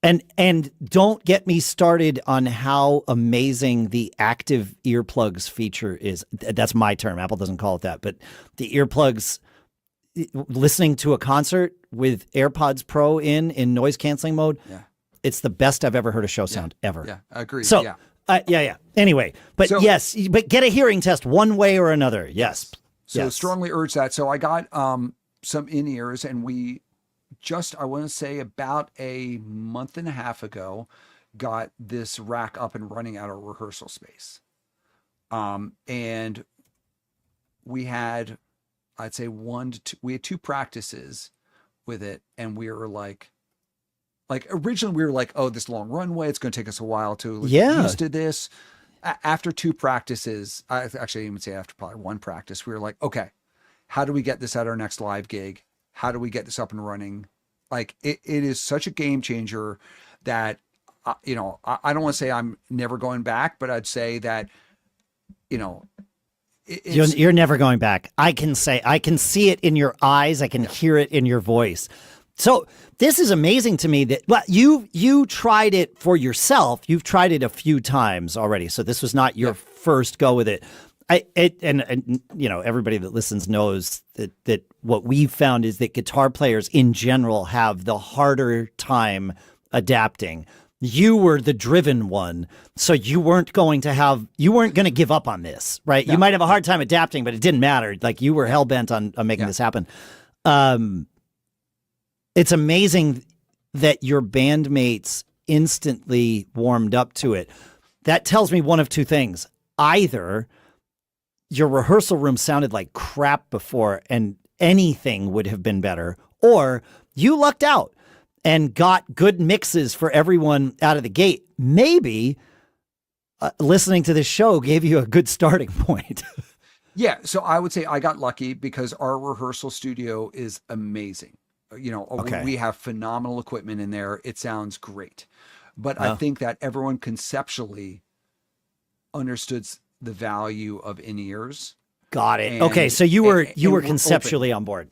And don't get me started on how amazing the active earplugs feature is. That's my term. Apple doesn't call it that, but the earplugs, listening to a concert with AirPods Pro in noise canceling mode, it's the best I've ever heard a show sound ever. Yeah, I agree. So, yeah. Anyway, but So, yes, but get a hearing test one way or another. Yes. So yes. strongly urge that. So I got some in-ears, and we just, I want to say about a month and a half ago, got this rack up and running at our rehearsal space. And we had, I'd say we had two practices with it, and we were like originally we were like, oh, this long runway, it's going to take us a while to get used to this. After two practices, I actually even say after probably one practice, we were like, okay, how do we get this at our next live gig? How do we get this up and running? Like it is such a game changer that, I don't want to say I'm never going back, but I'd say that, you're never going back. I can see it in your eyes. I can hear it in your voice. So this is amazing to me that you tried it for yourself. You've tried it a few times already. So this was not your first go with it. And everybody that listens knows that what we've found is that guitar players in general have the harder time adapting. You were the driven one, so you weren't going to give up on this, right? No. You might have a hard time adapting, but it didn't matter. Like you were hell bent on making this happen. It's amazing that your bandmates instantly warmed up to it. That tells me one of two things. Either your rehearsal room sounded like crap before and anything would have been better, or you lucked out and got good mixes for everyone out of the gate. Maybe listening to this show gave you a good starting point. Yeah. So I would say I got lucky because our rehearsal studio is amazing. We have phenomenal equipment in there. It sounds great. But I think that everyone conceptually understood the value of in-ears. Got it. Okay. So you were conceptually on board.